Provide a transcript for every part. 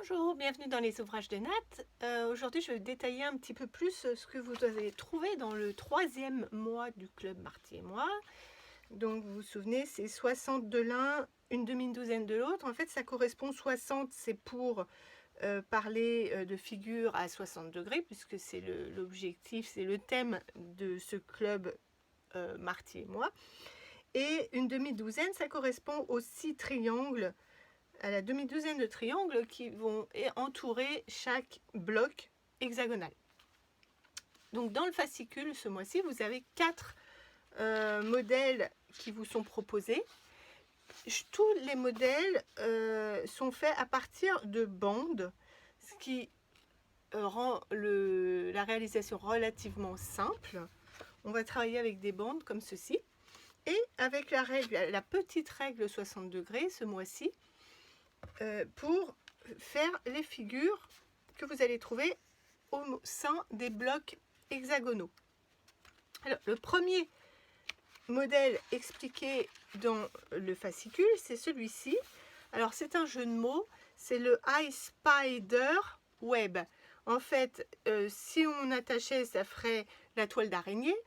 Bonjour, bienvenue dans les ouvrages de Nat. Aujourd'hui, je vais détailler un petit peu plus ce que vous avez trouvé dans le 3e mois du club Marty et moi. Donc, vous vous souvenez, c'est 60 de l'un, une demi-douzaine de l'autre. En fait, ça correspond 60, c'est pour parler de figures à 60 degrés, puisque c'est l'objectif, c'est le thème de ce club Marty et moi. Et une demi-douzaine, ça correspond aux 6 triangles, à la demi-douzaine de triangles qui vont entourer chaque bloc hexagonal. Donc dans le fascicule, ce mois-ci, vous avez 4 modèles qui vous sont proposés. Tous les modèles sont faits à partir de bandes, ce qui rend la réalisation relativement simple. On va travailler avec des bandes comme ceci. Et avec la petite règle 60 degrés ce mois-ci, pour faire les figures que vous allez trouver au sein des blocs hexagonaux. Alors, le premier modèle expliqué dans le fascicule, c'est celui-ci. Alors, c'est un jeu de mots, c'est le iSpider Web. En fait, si on attachait, ça ferait la toile d'araignée,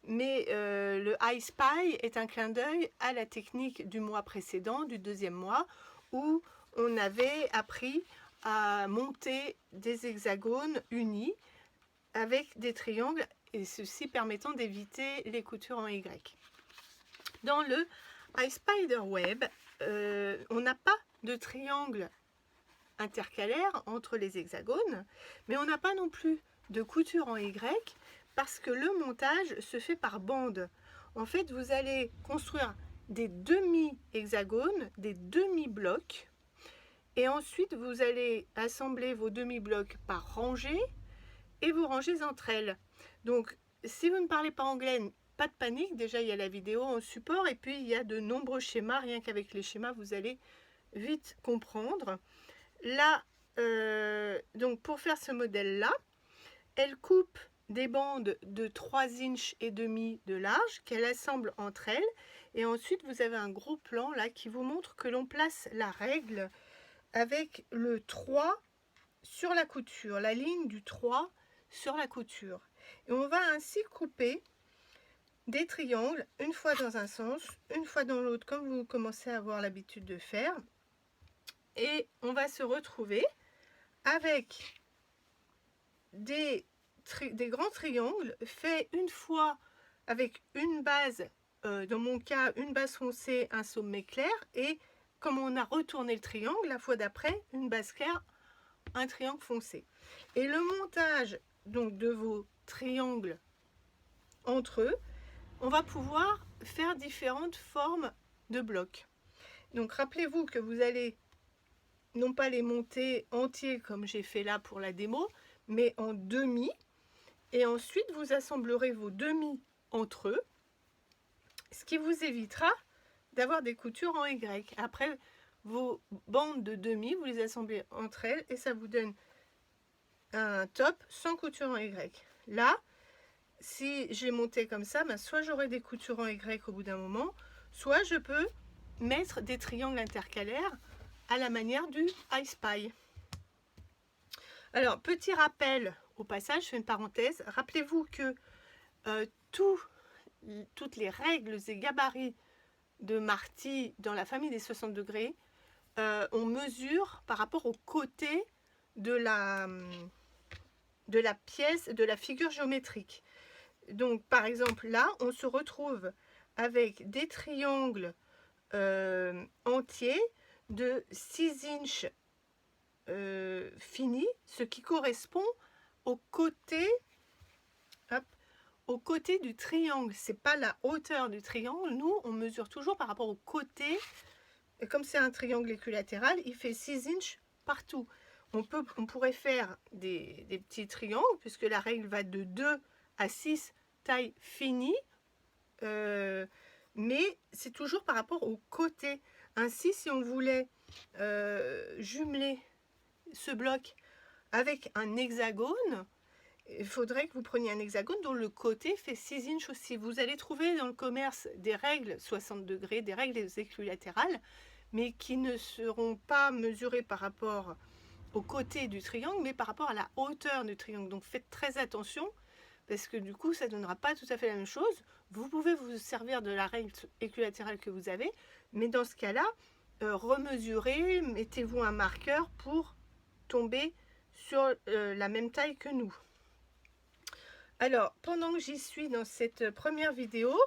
mais le iSpy est un clin d'œil à la technique du mois précédent, du 2e mois, où on avait appris à monter des hexagones unis avec des triangles, et ceci permettant d'éviter les coutures en Y. Dans le iSpiderWeb, on n'a pas de triangle intercalaire entre les hexagones, mais on n'a pas non plus de couture en Y, parce que le montage se fait par bande. En fait, vous allez construire des demi-hexagones, des demi-blocs, et ensuite, vous allez assembler vos demi-blocs par rangée et vous rangez entre elles. Donc, si vous ne parlez pas anglais, pas de panique. Déjà, il y a la vidéo en support et puis il y a de nombreux schémas. Rien qu'avec les schémas, vous allez vite comprendre. Là, donc pour faire ce modèle-là, elle coupe des bandes de 3 inches et demi de large qu'elle assemble entre elles. Et ensuite, vous avez un gros plan là qui vous montre que l'on place la règle avec le 3 sur la couture, la ligne du 3 sur la couture. Et on va ainsi couper des triangles, une fois dans un sens, une fois dans l'autre, comme vous commencez à avoir l'habitude de faire. Et on va se retrouver avec des grands triangles faits une fois avec une base, dans mon cas, une base foncée, un sommet clair, et comme on a retourné le triangle, la fois d'après, une base claire, un triangle foncé. Et le montage donc de vos triangles entre eux, on va pouvoir faire différentes formes de blocs. Donc rappelez-vous que vous allez non pas les monter entiers comme j'ai fait là pour la démo, mais en demi. Et ensuite, vous assemblerez vos demi entre eux, ce qui vous évitera d'avoir des coutures en Y. Après, vos bandes de demi, vous les assemblez entre elles et ça vous donne un top sans couture en Y. Là, si j'ai monté comme ça, ben soit j'aurai des coutures en Y au bout d'un moment, soit je peux mettre des triangles intercalaires à la manière du iSpy. Alors, petit rappel au passage, je fais une parenthèse. Rappelez-vous que toutes les règles et gabarits de Marty dans la famille des 60 degrés, on mesure par rapport au côté de la pièce, de la figure géométrique. Donc, par exemple, là, on se retrouve avec des triangles entiers de 6 inches finis, ce qui correspond au côté, au côté du triangle. C'est pas la hauteur du triangle. Nous, on mesure toujours par rapport au côté. Et comme c'est un triangle équilatéral, il fait 6 inches partout. On pourrait faire des petits triangles, puisque la règle va de 2 à 6 taille finie, mais c'est toujours par rapport au côté. Ainsi, si on voulait jumeler ce bloc avec un hexagone, il faudrait que vous preniez un hexagone dont le côté fait 6 inches aussi. Vous allez trouver dans le commerce des règles 60 degrés, des règles équilatérales, mais qui ne seront pas mesurées par rapport au côté du triangle, mais par rapport à la hauteur du triangle. Donc faites très attention, parce que du coup, ça ne donnera pas tout à fait la même chose. Vous pouvez vous servir de la règle équilatérale que vous avez, mais dans ce cas-là, remesurez, mettez-vous un marqueur pour tomber sur la même taille que nous. Alors, pendant que j'y suis dans cette première vidéo,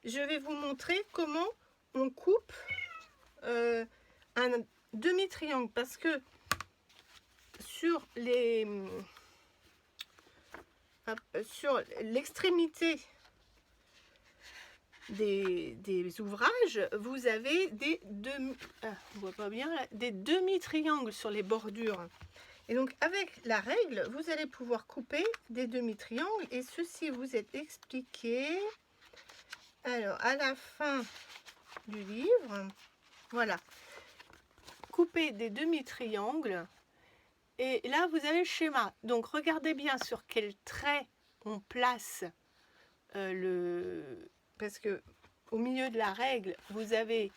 je vais vous montrer comment on coupe un demi-triangle, parce que sur l'extrémité des ouvrages, vous avez des on voit pas bien, des demi-triangles sur les bordures. Et donc avec la règle, vous allez pouvoir couper des demi-triangles, et ceci vous est expliqué alors à la fin du livre. Voilà, couper des demi-triangles. Et là, vous avez le schéma. Donc, regardez bien sur quel trait on place parce que au milieu de la règle, vous avez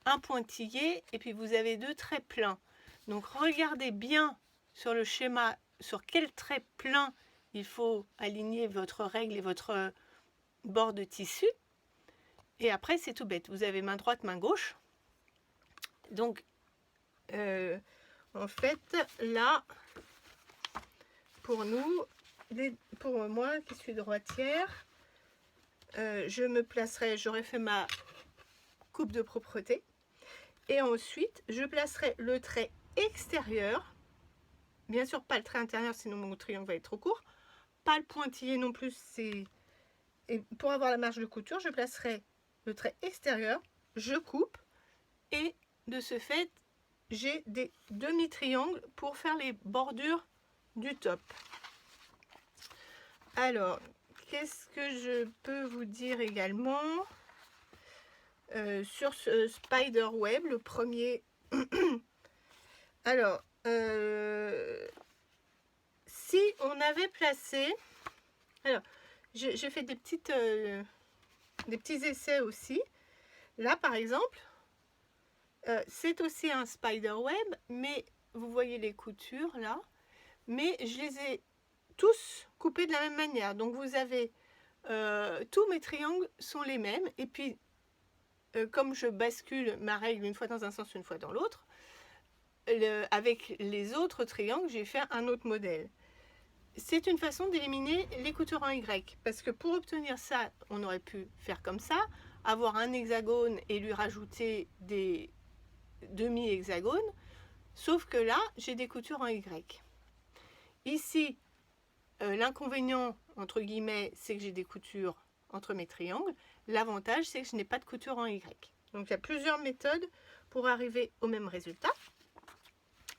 un pointillé et puis vous avez deux traits pleins. Donc, regardez bien sur le schéma sur quel trait plein il faut aligner votre règle et votre bord de tissu. Et après, c'est tout bête. Vous avez main droite, main gauche. Donc, en fait, là, pour moi qui suis droitière, je me placerai, j'aurais fait ma coupe de propreté, et ensuite je placerai le trait extérieur, bien sûr pas le trait intérieur, sinon mon triangle va être trop court, pas le pointillé non plus, et pour avoir la marge de couture, je placerai le trait extérieur, je coupe, et de ce fait, j'ai des demi-triangles pour faire les bordures du top. Alors, qu'est-ce que je peux vous dire également sur ce spider web, le premier. Alors, si on avait placé, alors j'ai fait des petits essais aussi. Là, par exemple, c'est aussi un spider web, mais vous voyez les coutures là, mais je les ai tous coupés de la même manière. Donc vous avez tous mes triangles sont les mêmes, et puis comme je bascule ma règle une fois dans un sens, une fois dans l'autre, avec les autres triangles, j'ai fait un autre modèle. C'est une façon d'éliminer les coutures en Y, parce que pour obtenir ça, on aurait pu faire comme ça, avoir un hexagone et lui rajouter des demi-hexagones, sauf que là, j'ai des coutures en Y. Ici, l'inconvénient, entre guillemets, c'est que j'ai des coutures entre mes triangles. L'avantage, c'est que je n'ai pas de couture en Y. Donc, il y a plusieurs méthodes pour arriver au même résultat.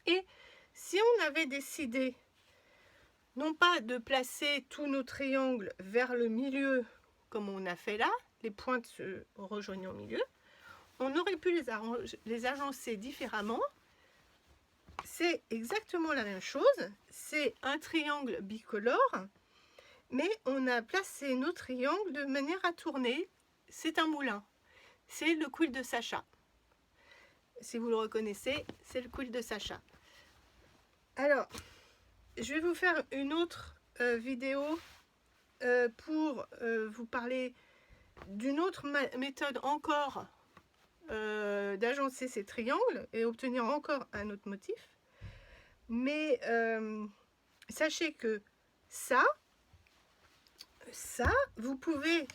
Et si on avait décidé, non pas de placer tous nos triangles vers le milieu, comme on a fait là, les pointes se rejoignent au milieu, on aurait pu les agencer différemment. C'est exactement la même chose, c'est un triangle bicolore, mais on a placé nos triangles de manière à tourner. C'est un moulin, c'est le quilt de Sacha. Si vous le reconnaissez, c'est le quilt de Sacha. Alors, je vais vous faire une autre vidéo pour vous parler d'une autre méthode encore d'agencer ces triangles et obtenir encore un autre motif. Mais sachez que ça, vous pouvez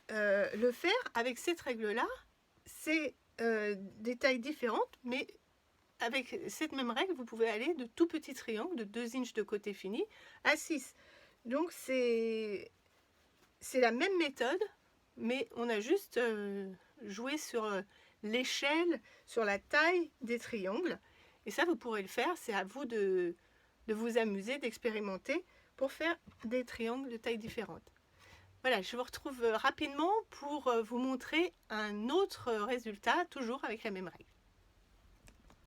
le faire avec cette règle-là. C'est des tailles différentes, mais avec cette même règle, vous pouvez aller de tout petits triangles de 2 inches de côté fini à 6. Donc c'est la même méthode, mais on a juste joué sur l'échelle, sur la taille des triangles. Et ça, vous pourrez le faire, c'est à vous de vous amuser, d'expérimenter pour faire des triangles de tailles différentes. Voilà, je vous retrouve rapidement pour vous montrer un autre résultat, toujours avec la même règle.